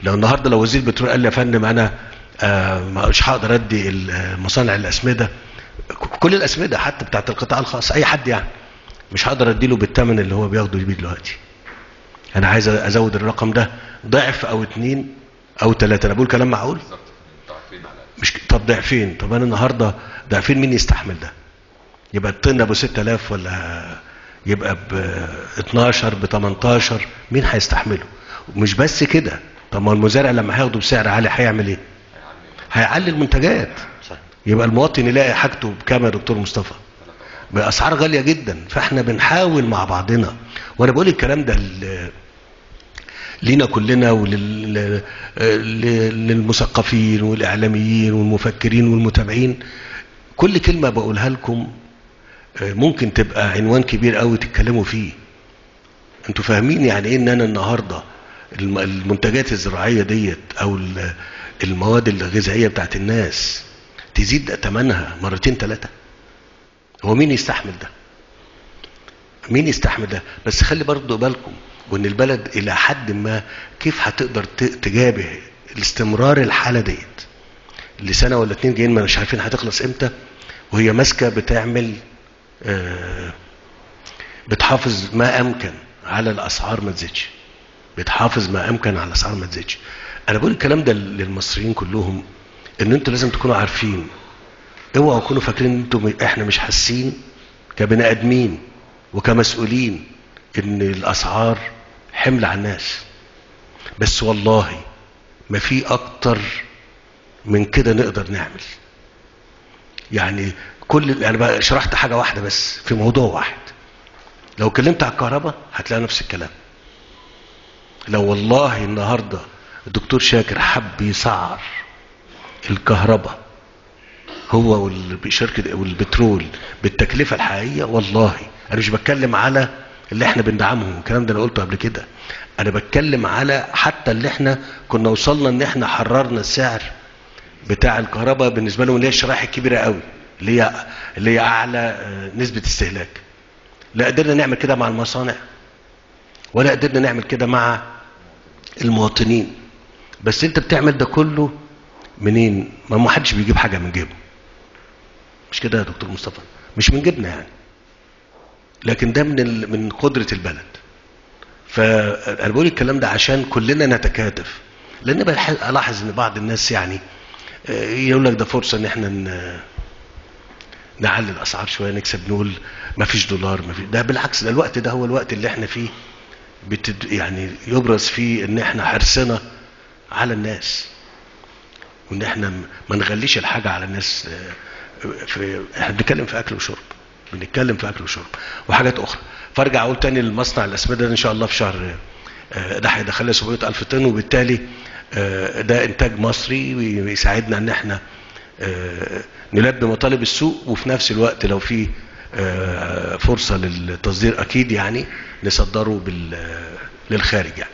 لو النهارده لو وزير البترول قال لي يا فندم انا مش هقدر ادي مصانع الاسمده، كل الاسمده حتى بتاعت القطاع الخاص، اي حد يعني، مش هقدر اديله بالثمن اللي هو بياخده بيه دلوقتي. انا عايز ازود الرقم ده ضعف او 2 او 3. انا بقول كلام معقول؟ مش طب ضعفين؟ طب انا النهارده ضعفين مين يستحمل ده؟ يبقى الطن ابو 6000 ولا يبقى ب 12 ب 18؟ مين هيستحمله؟ ومش بس كده، طب ما المزارع لما هياخده بسعر عالي هيعمل ايه؟ هيعلي المنتجات، يبقى المواطن يلاقي حاجته بكام يا دكتور مصطفى؟ باسعار غاليه جدا. فاحنا بنحاول مع بعضنا، وانا بقول الكلام ده لينا كلنا وللمثقفين والاعلاميين والمفكرين والمتابعين. كل كلمه بقولها لكم ممكن تبقى عنوان كبير قوي تتكلموا فيه. انتوا فاهمين يعني ايه ان انا النهارده المنتجات الزراعيه ديت او المواد الغذائيه بتاعت الناس تزيد ثمنها مرتين 3؟ هو مين يستحمل ده؟ مين يستحمل ده؟ بس خلي برضو بالكم وان البلد الى حد ما كيف هتقدر تجابه الاستمرار الحاله ديت اللي سنه ولا 2 جايين ما مش عارفين هتخلص امتى، وهي ماسكه بتعمل بتحافظ ما امكن على الاسعار ما تزيدش، بتحافظ ما امكن على الاسعار ما تزيدش. انا بقول الكلام ده للمصريين كلهم، ان انتوا لازم تكونوا عارفين، اوعوا تكونوا فاكرين ان احنا مش حاسين كبني ادمين وكمسؤولين ان الاسعار حمل على الناس. بس والله ما في اكتر من كده نقدر نعمل. يعني انا بقى شرحت حاجه واحده بس في موضوع واحد. لو اتكلمت على الكهرباء هتلاقي نفس الكلام. لو والله النهارده الدكتور شاكر حب يسعر الكهرباء هو والشركه والبترول بالتكلفه الحقيقيه، والله انا مش بتكلم على اللي احنا بندعمهم، الكلام ده انا قلته قبل كده. انا بتكلم على حتى اللي احنا كنا وصلنا ان احنا حررنا السعر بتاع الكهرباء بالنسبه لهم، اللي هي الشرائح الكبيره قوي اللي هي اعلى نسبه استهلاك. لا قدرنا نعمل كده مع المصانع ولا قدرنا نعمل كده مع المواطنين. بس انت بتعمل ده كله منين؟ ما حدش بيجيب حاجه من جيبه، مش كده يا دكتور مصطفى؟ مش من جيبنا يعني، لكن ده من قدره البلد. فانا بقول الكلام ده عشان كلنا نتكاتف، لان الاحظ ان بعض الناس يعني يقول لك ده فرصه ان احنا نعلي الاسعار شويه نكسب، نقول ما فيش دولار، ما فيش. ده بالعكس، ده الوقت ده هو الوقت اللي احنا فيه يعني يبرز فيه ان احنا حرصنا على الناس، وان احنا ما نغليش الحاجه على الناس. احنا بنتكلم في اكل وشرب، بنتكلم في اكل وشرب وحاجات اخرى. فارجع اقول تاني للمصنع الاسمده ده ان شاء الله في شهر ده هيدخل لنا 700,000 طن، وبالتالي ده انتاج مصري ويساعدنا ان احنا نلبي مطالب السوق، وفي نفس الوقت لو في فرصه للتصدير اكيد يعني نصدره للخارج يعني.